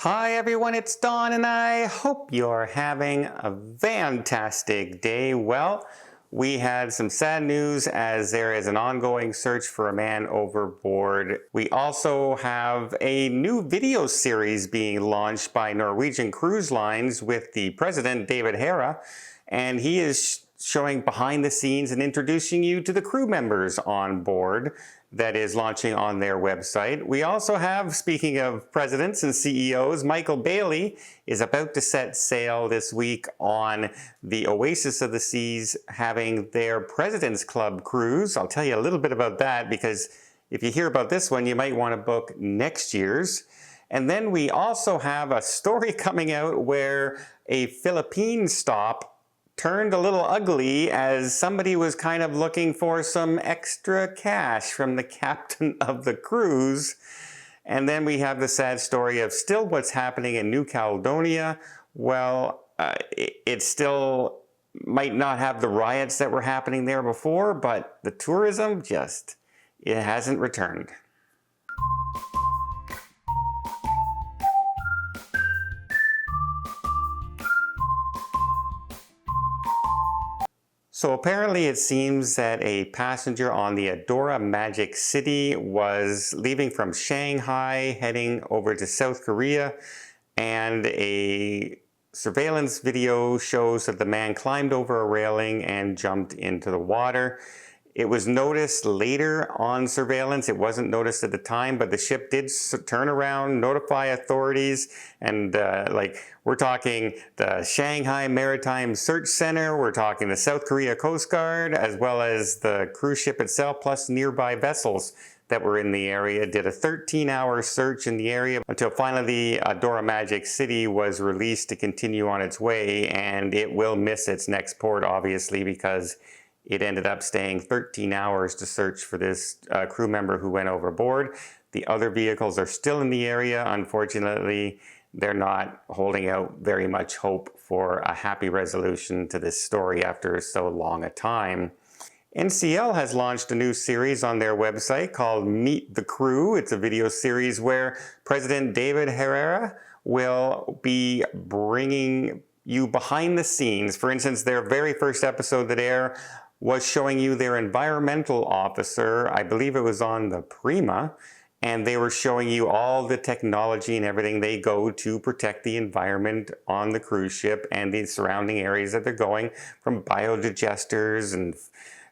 Hi everyone, it's Don and I hope you're having a fantastic day. Well, we had some sad news as there is an ongoing search for a man overboard. We also have a new video series being launched by Norwegian Cruise Lines with the president, David Hera, and he is showing behind the scenes and introducing you to the crew members on board that is launching on their website. We also have, speaking of presidents and CEOs, Michael Bailey is about to set sail this week on the Oasis of the Seas, having their President's Club cruise. I'll tell you a little bit about that because if you hear about this one, you might want to book next year's. And then we also have a story coming out where a Philippine stop turned a little ugly as somebody was kind of looking for some extra cash from the captain of the cruise. And then we have the sad story of still what's happening in New Caledonia. Well, it still might not have the riots that were happening there before, but the tourism it hasn't returned. So apparently it seems that a passenger on the Adora Magic City was leaving from Shanghai heading over to South Korea, and a surveillance video shows that the man climbed over a railing and jumped into the water. It was noticed later on surveillance. It wasn't noticed at the time, but the ship did turn around, notify authorities, and we're talking the Shanghai Maritime Search Center, we're talking the South Korea Coast Guard, as well as the cruise ship itself, plus nearby vessels that were in the area, did a 13-hour search in the area until finally the Adora Magic City was released to continue on its way, and it will miss its next port, obviously, because it ended up staying 13 hours to search for this crew member who went overboard. The other vehicles are still in the area. Unfortunately, they're not holding out very much hope for a happy resolution to this story after so long a time. NCL has launched a new series on their website called Meet the Crew. It's a video series where President David Herrera will be bringing you behind the scenes. For instance, their very first episode that aired was showing you their environmental officer. I believe it was on the Prima, and they were showing you all the technology and everything they go to protect the environment on the cruise ship and the surrounding areas that they're going, from biodigesters and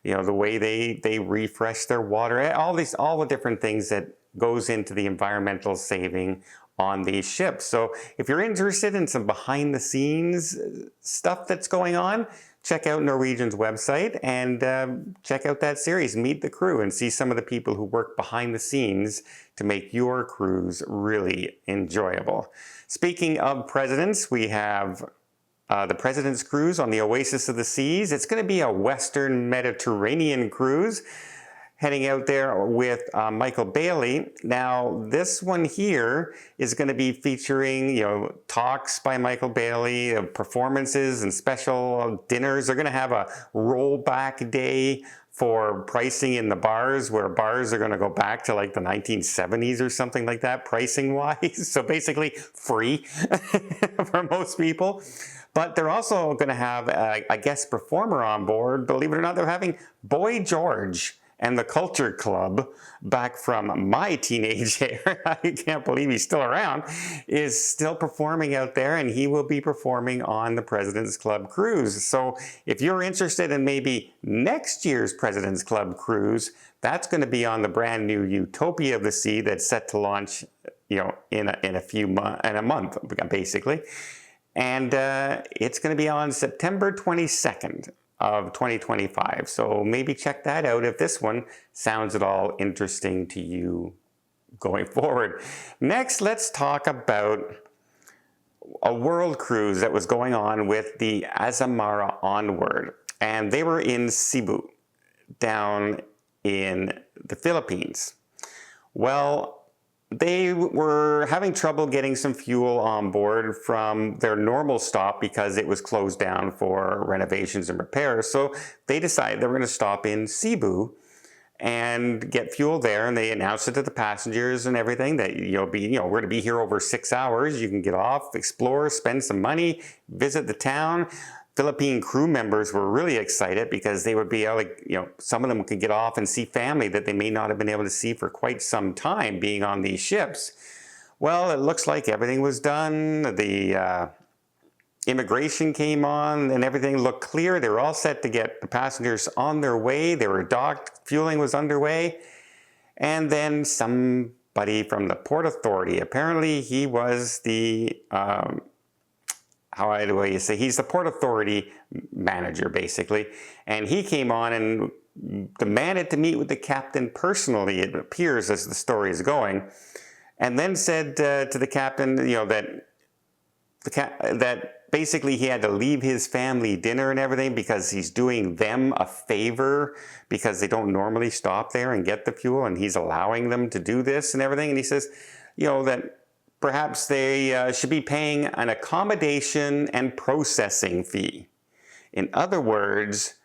the way they refresh their water, all the different things that goes into the environmental saving on these ships. So if you're interested in some behind the scenes stuff that's going on, check out Norwegian's website and check out that series, Meet the Crew, and see some of the people who work behind the scenes to make your cruise really enjoyable. Speaking of presidents, we have the President's Cruise on the Oasis of the Seas. It's going to be a Western Mediterranean cruise, heading out there with Michael Bailey. Now, this one here is going to be featuring, talks by Michael Bailey, performances and special dinners. They're going to have a rollback day for pricing in the bars, where bars are going to go back to like the 1970s or something like that, pricing wise. So basically free for most people. But they're also going to have a guest performer on board. Believe it or not, they're having Boy George and the Culture Club, back from my teenage era, I can't believe he's still around, is still performing out there, and he will be performing on the President's Club cruise. So if you're interested in maybe next year's President's Club cruise, that's going to be on the brand new Utopia of the Sea that's set to launch, in a month, basically. And it's going to be on September 22nd. Of 2025. So maybe check that out if this one sounds at all interesting to you going forward. Next, let's talk about a world cruise that was going on with the Azamara Onward. And they were in Cebu, down in the Philippines. Well, they were having trouble getting some fuel on board from their normal stop because it was closed down for renovations and repairs. So they decided they were going to stop in Cebu and get fuel there, and they announced it to the passengers and everything that we're going to be here over 6 hours. You can get off, explore, spend some money, visit the town. Philippine crew members were really excited because they would be able to, some of them could get off and see family that they may not have been able to see for quite some time being on these ships. Well, it looks like everything was done. The immigration came on and everything looked clear. They were all set to get the passengers on their way. They were docked, fueling was underway. And then somebody from the Port Authority, apparently he was the, he's the Port Authority manager basically. And he came on and demanded to meet with the captain personally, it appears as the story is going. And then said to the captain, that basically he had to leave his family dinner and everything because he's doing them a favor because they don't normally stop there and get the fuel, and he's allowing them to do this and everything. And he says, that perhaps they should be paying an accommodation and processing fee. In other words,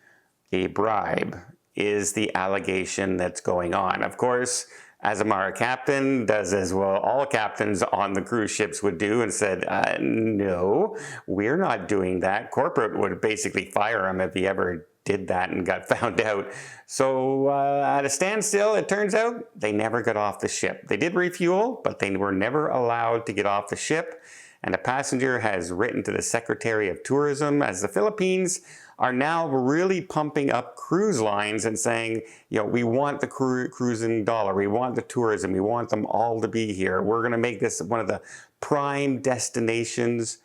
a bribe is the allegation that's going on. Of course, Azamara captain does as well all captains on the cruise ships would do and said, no, we're not doing that. Corporate would basically fire him if he ever did that and got found out. So at a standstill, it turns out they never got off the ship. They did refuel, but they were never allowed to get off the ship. And a passenger has written to the Secretary of Tourism as the Philippines are now really pumping up cruise lines and saying, we want the cruising dollar, we want the tourism, we want them all to be here. We're going to make this one of the prime destinations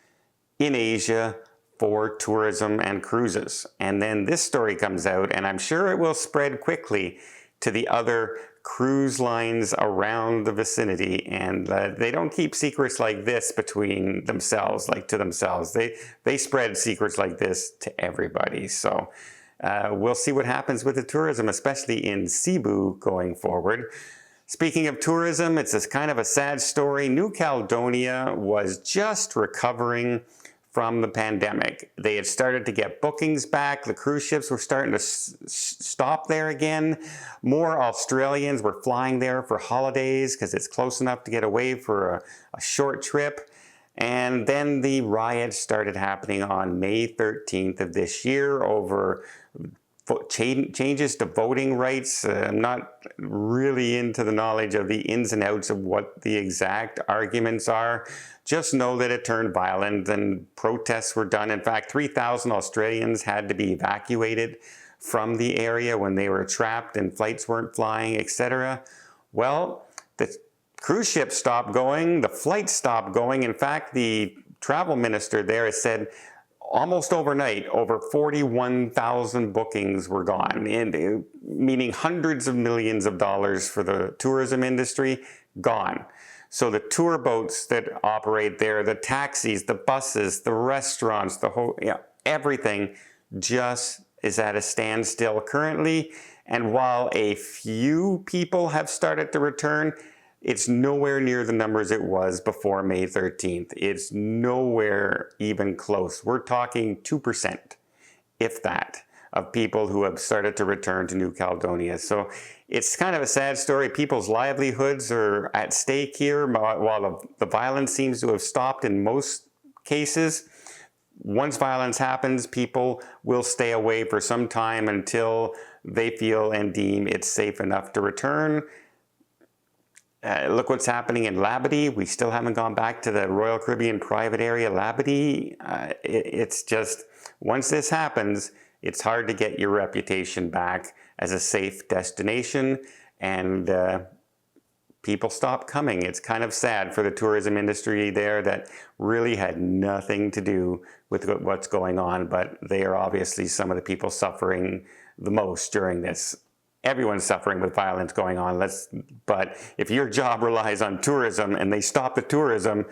in Asia for tourism and cruises. And then this story comes out, and I'm sure it will spread quickly to the other cruise lines around the vicinity, and they don't keep secrets like this between themselves, to themselves. They spread secrets like this to everybody. So we'll see what happens with the tourism, especially in Cebu going forward. Speaking of tourism, it's this kind of a sad story. New Caledonia was just recovering from the pandemic. They had started to get bookings back. The cruise ships were starting to stop there again. More Australians were flying there for holidays because it's close enough to get away for a short trip. And then the riots started happening on May 13th of this year over changes to voting rights. I'm not really into the knowledge of the ins and outs of what the exact arguments are. Just know that it turned violent and protests were done. In fact, 3,000 Australians had to be evacuated from the area when they were trapped and flights weren't flying, etc. Well, the cruise ships stopped going, the flights stopped going. In fact, the travel minister there has said almost overnight, over 41,000 bookings were gone, meaning hundreds of millions of dollars for the tourism industry gone. So the tour boats that operate there, the taxis, the buses, the restaurants, everything just is at a standstill currently. And while a few people have started to return, it's nowhere near the numbers it was before May 13th. It's nowhere even close. We're talking 2%, if that, of people who have started to return to New Caledonia. So it's kind of a sad story. People's livelihoods are at stake here while the violence seems to have stopped in most cases. Once violence happens, people will stay away for some time until they feel and deem it's safe enough to return. Look what's happening in Labadee. We still haven't gone back to the Royal Caribbean private area, Labadee. It's just, once this happens, it's hard to get your reputation back as a safe destination, and people stop coming. It's kind of sad for the tourism industry there that really had nothing to do with what's going on, but they are obviously some of the people suffering the most during this. Everyone's suffering with violence going on, but if your job relies on tourism and they stop the tourism,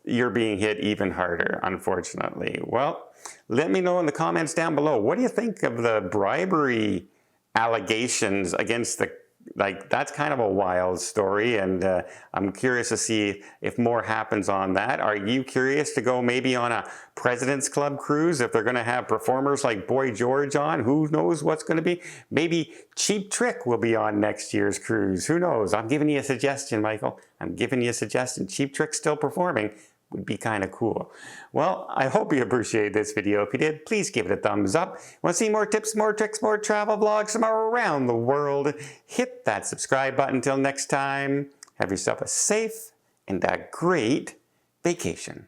you're being hit even harder, unfortunately. Well, let me know in the comments down below. What do you think of the bribery allegations against the like, that's kind of a wild story, and I'm curious to see if more happens on that. Are you curious to go maybe on a President's Club cruise if they're going to have performers like Boy George on? Who knows what's going to be? Maybe Cheap Trick will be on next year's cruise. Who knows? I'm giving you a suggestion, Michael. I'm giving you a suggestion. Cheap Trick's still performing. Would be kind of cool. Well, I hope you appreciated this video. If you did, please give it a thumbs up. Want to see more tips, more tricks, more travel vlogs from around the world? Hit that subscribe button. Until next time, have yourself a safe and a great vacation.